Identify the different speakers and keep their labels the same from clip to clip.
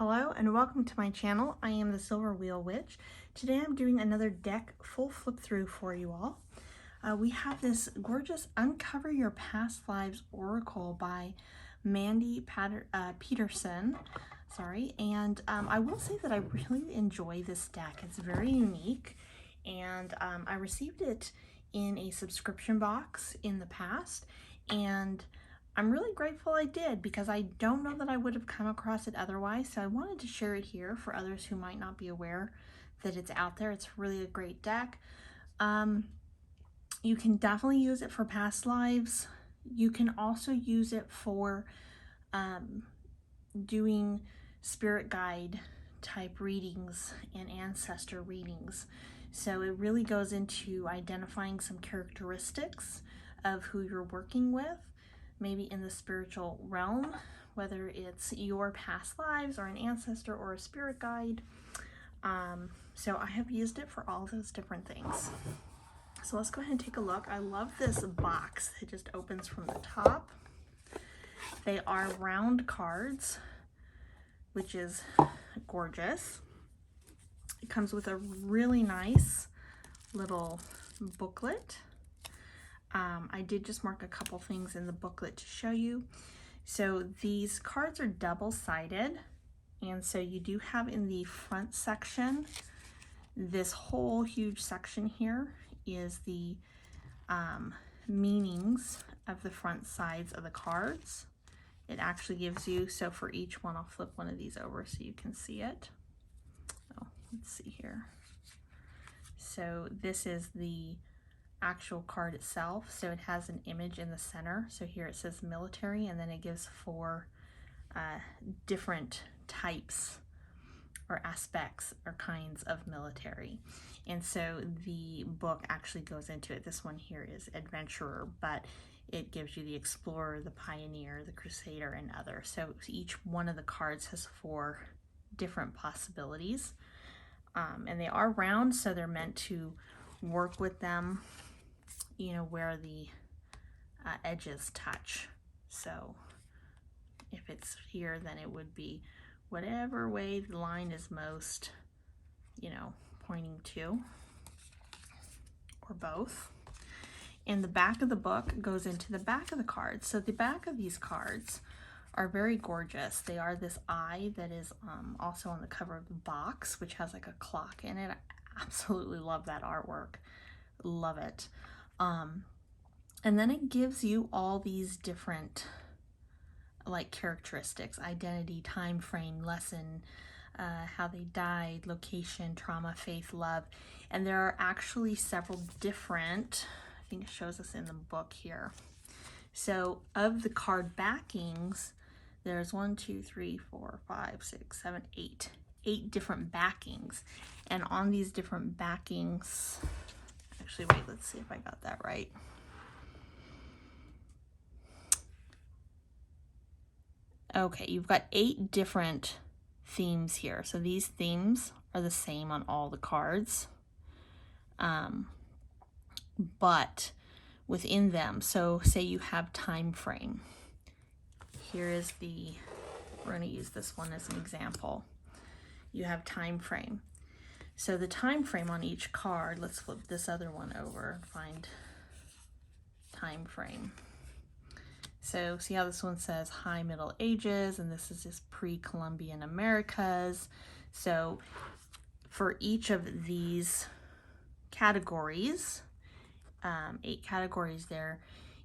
Speaker 1: Hello and welcome to my channel. I am the Silver Wheel Witch. Today I'm doing another deck full flip through for you all. We have this gorgeous Uncover Your Past Lives Oracle by Mandy Peterson. And I will say that I really enjoy this deck. It's very unique, and I received it in a subscription box in the past, and I'm really grateful I did because I don't know that I would have come across it otherwise. So I wanted to share it here for others who might not be aware that it's out there. It's really a great deck. You can definitely use it for past lives. You can also use it for doing spirit guide type readings and ancestor readings. So it really goes into identifying some characteristics of who you're working with, maybe in the spiritual realm, whether it's your past lives or an ancestor or a spirit guide. So I have used it for all those different things. So let's go ahead and take a look. I love this box. It just opens from the top. They are round cards, which is gorgeous. It comes with a really nice little booklet. I did just mark a couple things in the booklet to show you. So these cards are double-sided, and so you do have in the front section, this whole huge section here is the meanings of the front sides of the cards. It actually gives you, so for each one, I'll flip one of these over so you can see it. Oh, let's see here. So this is the actual card itself. So it has an image in the center. So here it says military, and then it gives four different types or aspects or kinds of military. And so the book actually goes into it. This one here is adventurer, but it gives you the explorer, the pioneer, the crusader, and other. So each one of the cards has four different possibilities. And they are round, so they're meant to work with them, you know, where the edges touch. So if it's here, then it would be whatever way the line is most, you know, pointing to, or both. And the back of the book goes into the back of the cards. So the back of these cards are very gorgeous. They are this eye that is also on the cover of the box, which has like a clock in it. I absolutely love that artwork. Love it. And then it gives you all these different like characteristics: identity, time frame, lesson, how they died, location, trauma, faith, love. And there are actually several different, I think it shows us in the book here. So of the card backings, there's 1, 2, 3, 4, 5, 6, 7, 8 different backings. And on these different backings, actually, wait, let's see if I got that right. Okay, you've got 8 different themes here. So these themes are the same on all the cards. But within them, so say you have time frame. Here is we're going to use this one as an example. You have time frame. So the time frame on each card, let's flip this other one over and find time frame. So see how this one says High Middle Ages, and this is just pre-Columbian Americas. So for each of these categories, 8 categories there,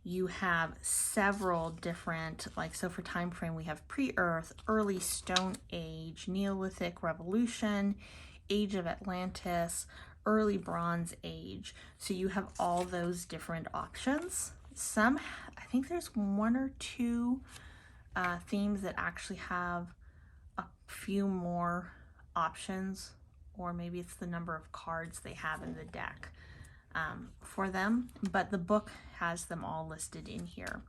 Speaker 1: you have several different, like, so for time frame, we have pre-Earth, early Stone Age, Neolithic Revolution, Age of Atlantis, early Bronze Age. So you have all those different options. Some, I think there's 1 or 2 themes that actually have a few more options, or maybe it's the number of cards they have in the deck for them, but the book has them all listed in here.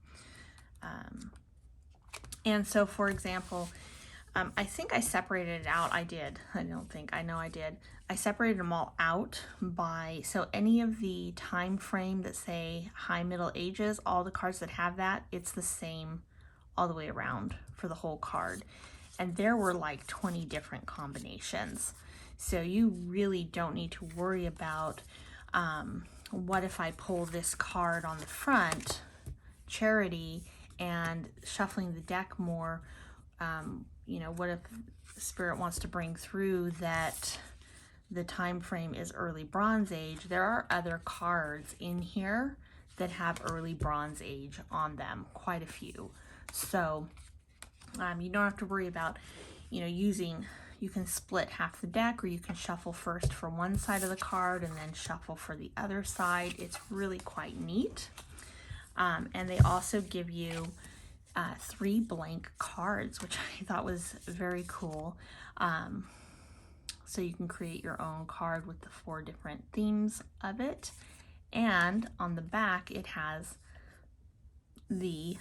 Speaker 1: And so, for example, I think I separated it out. I did. I don't think. I know I did. I separated them all out by, so any of the time frame that say High Middle Ages, all the cards that have that, it's the same all the way around for the whole card. and there were like 20 different combinations. So you really don't need to worry about what if I pull this card on the front, charity, and shuffling the deck more. You know, what if Spirit wants to bring through that the time frame is early Bronze Age? There are other cards in here that have early Bronze Age on them, quite a few. So you don't have to worry about, you know, you can split half the deck, or you can shuffle first for one side of the card and then shuffle for the other side. It's really quite neat. And they also give you 3 blank cards, which I thought was very cool. So you can create your own card with the 4 different themes of it. And on the back, it has these,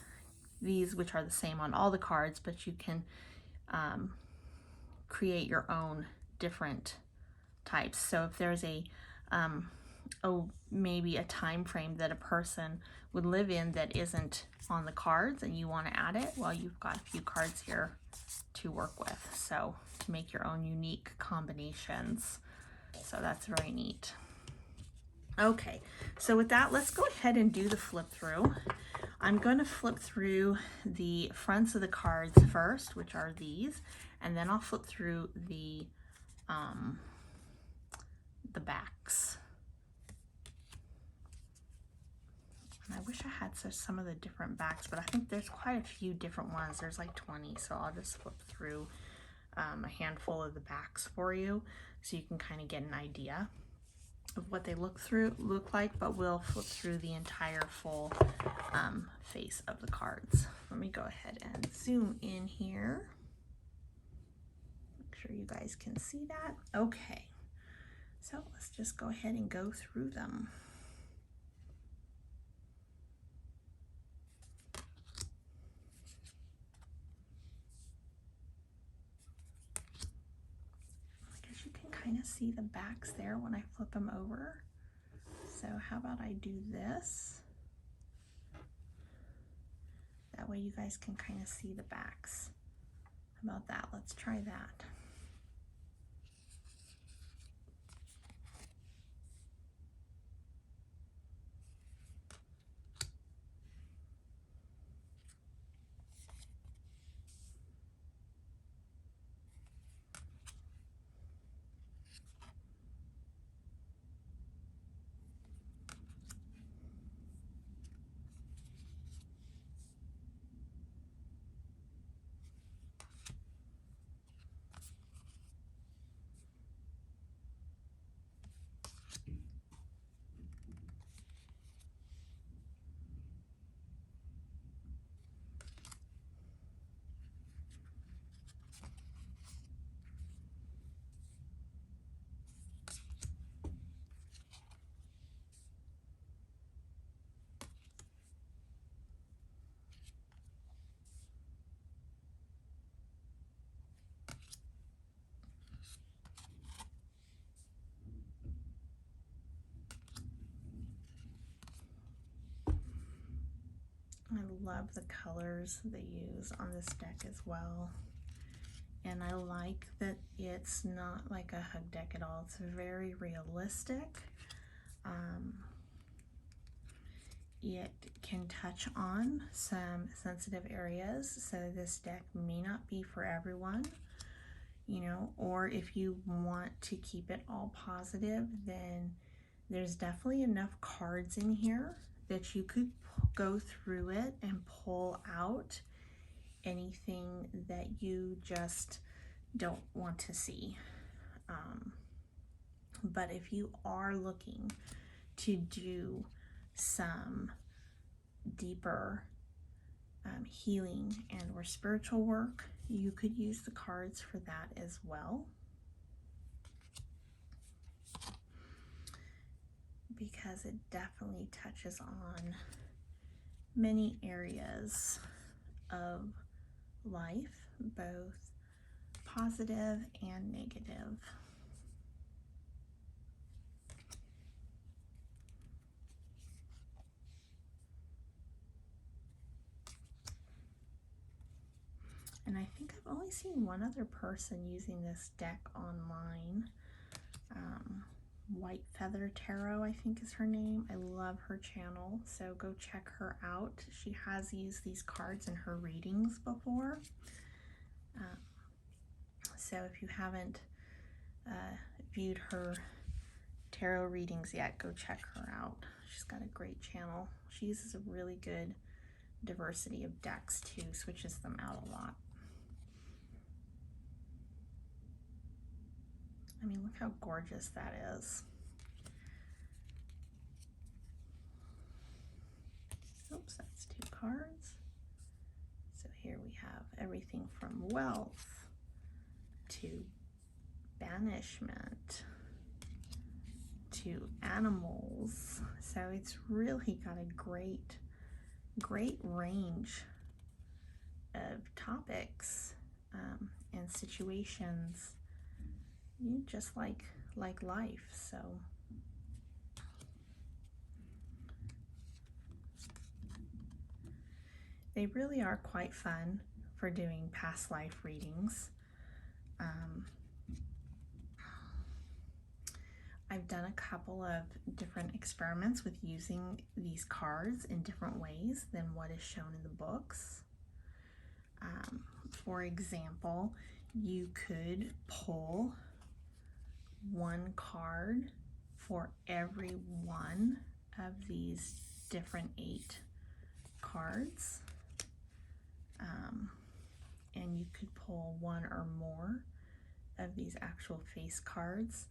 Speaker 1: which are the same on all the cards, but you can create your own different types. So if there's maybe a time frame that a person would live in that isn't on the cards and you want to add it, well, you've got a few cards here to work with, so to make your own unique combinations. So that's very neat. Okay, so with that, let's go ahead and do the flip through. I'm going to flip through the fronts of the cards first, which are these, and then I'll flip through the backs. And I wish I had some of the different backs, but I think there's quite a few different ones. There's like 20, so I'll just flip through a handful of the backs for you so you can kind of get an idea of what they look like, but we'll flip through the entire full face of the cards. Let me go ahead and zoom in here. Make sure you guys can see that. Okay, so let's just go ahead and go through them. I guess you can kind of see the backs there when I flip them over. So how about I do this? That way you guys can kind of see the backs. How about that? Let's try that. I love the colors they use on this deck as well. And I like that it's not like a hug deck at all. It's very realistic. It can touch on some sensitive areas, so this deck may not be for everyone, you know, or if you want to keep it all positive, then there's definitely enough cards in here that you could go through it and pull out anything that you just don't want to see. But if you are looking to do some deeper healing and or spiritual work, you could use the cards for that as well, because it definitely touches on many areas of life, both positive and negative. And I think I've only seen one other person using this deck online. White Feather Tarot, I think is her name. I love her channel, so go check her out. She has used these cards in her readings before. So if you haven't viewed her tarot readings yet, go check her out. She's got a great channel. She uses a really good diversity of decks too, switches them out a lot. I mean, look how gorgeous that is. Oops, that's 2 cards. So here we have everything from wealth to banishment to animals. So it's really got a great range of topics and situations, just like life. So they really are quite fun for doing past life readings. I've done a couple of different experiments with using these cards in different ways than what is shown in the books. For example, you could pull 1 card for every one of these different 8 cards. And you could pull 1 or more of these actual face cards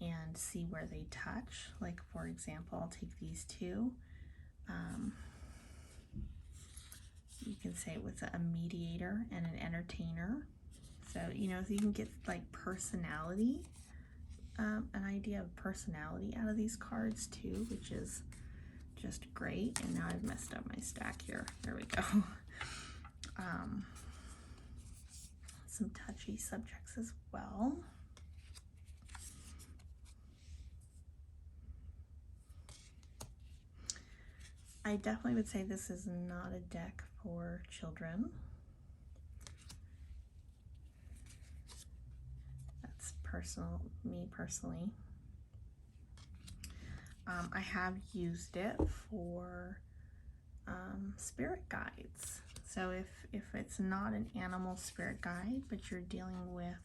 Speaker 1: and see where they touch. Like, for example, I'll take these 2. You can say it was a mediator and an entertainer. So, you know, so you can get like personality, an idea of personality out of these cards too, which is just great. And now I've messed up my stack here. There we go. Some touchy subjects as well. I definitely would say this is not a deck for children. That's me personally. I have used it for spirit guides. So if it's not an animal spirit guide, but you're dealing with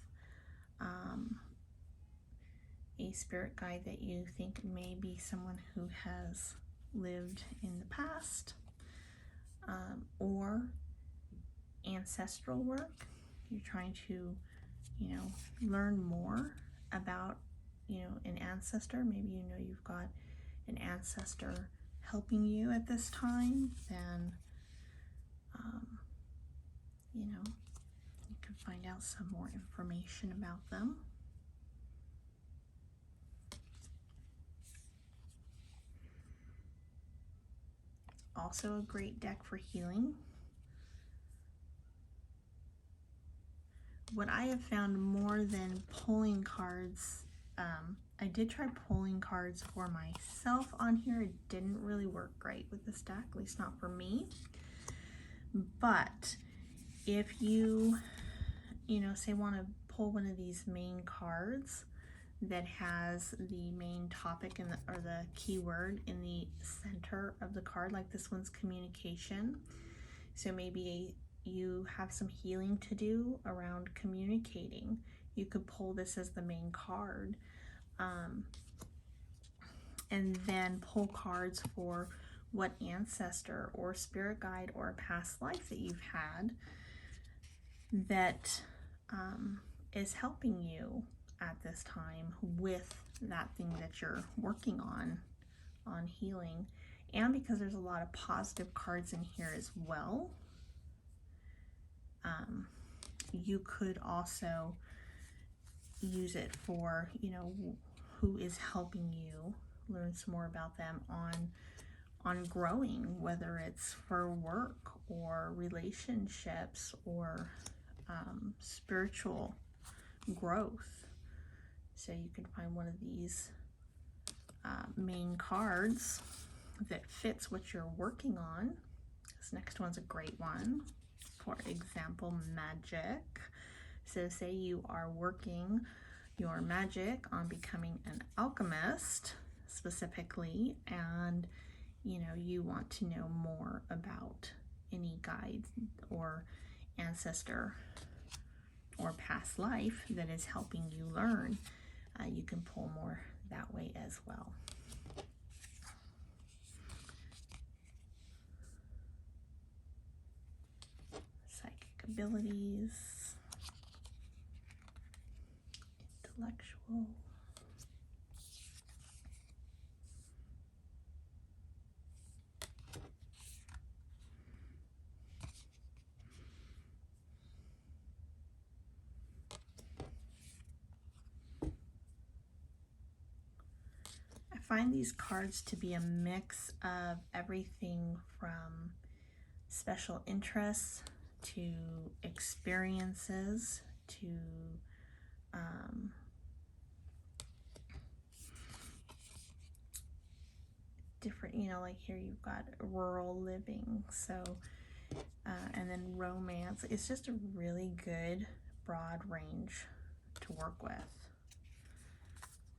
Speaker 1: a spirit guide that you think may be someone who has lived in the past, or ancestral work, you're trying to, you know, learn more about, you know, an ancestor. Maybe you know you've got an ancestor helping you at this time, then you know, you can find out some more information about them. Also a great deck for healing. What I have found more than pulling cards, I did try pulling cards for myself on here. It didn't really work great with this deck, at least not for me. But if you know, say want to pull one of these main cards that has the main topic in or the keyword in the center of the card, like this one's communication. So maybe you have some healing to do around communicating. You could pull this as the main card, and then pull cards for what ancestor or spirit guide or past life that you've had that is helping you at this time with that thing that you're working on healing. And because there's a lot of positive cards in here as well, you could also use it for, you know, who is helping you learn some more about them on growing, whether it's for work or relationships or spiritual growth. So you can find one of these main cards that fits what you're working on. This next one's a great one. for example, magic. So say you are working your magic on becoming an alchemist specifically, and you want to know more about any guide or ancestor or past life that is helping you learn. You can pull more that way as well. Psychic abilities, intellectual, I find these cards to be a mix of everything from special interests to experiences to different, like here you've got rural living, so and then romance. It's just a really good broad range to work with.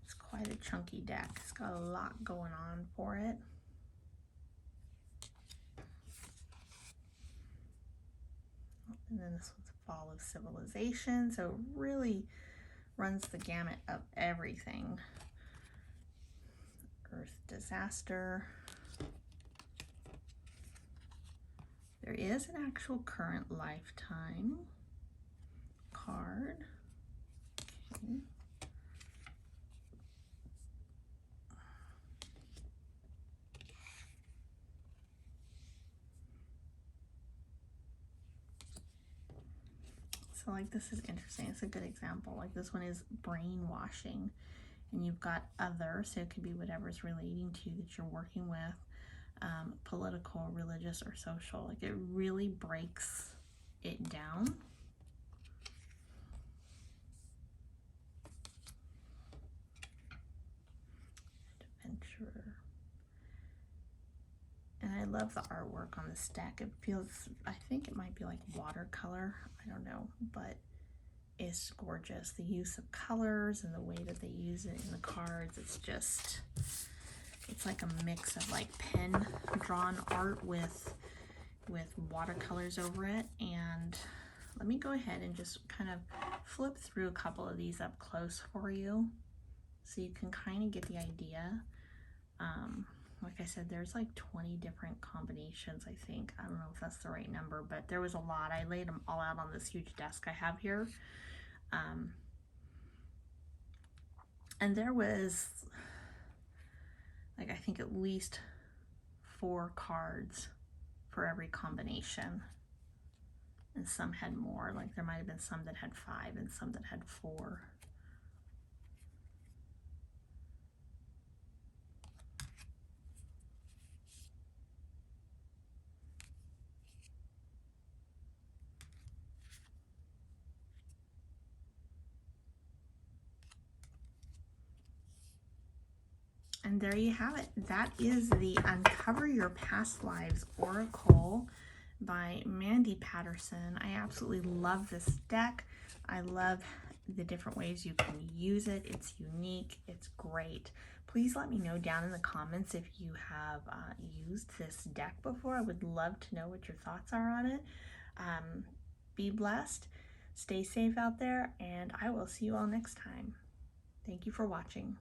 Speaker 1: It's quite a chunky deck. It's got a lot going on for it. And then this one's Fall of Civilization, so it really runs the gamut of everything. Earth disaster. There is an actual current lifetime card. Okay. So like this is interesting. It's a good example. Like this one is brainwashing, and you've got other, so it could be whatever's relating to that you're working with, political, religious, or social. Like it really breaks it down. Adventurer. And I love the artwork on this deck. It feels, I think it might be like watercolor, I don't know, but it's gorgeous. The use of colors and the way that they use it in the cards, it's like a mix of like pen drawn art with watercolors over it. And let me go ahead and just kind of flip through a couple of these up close for you so you can kind of get the idea. Like I said, there's like 20 different combinations, I think. I don't know if that's the right number, but there was a lot. I laid them all out on this huge desk I have here. And there was, like, I think at least 4 cards for every combination. And some had more. Like there might have been some that had 5 and some that had 4. And there you have it. That is the Uncover Your Past Lives Oracle by Mandy Peterson. I absolutely love this deck. I love the different ways you can use it. It's unique. It's great. Please let me know down in the comments if you have used this deck before. I would love to know what your thoughts are on it. Be blessed. Stay safe out there, and I will see you all next time. Thank you for watching.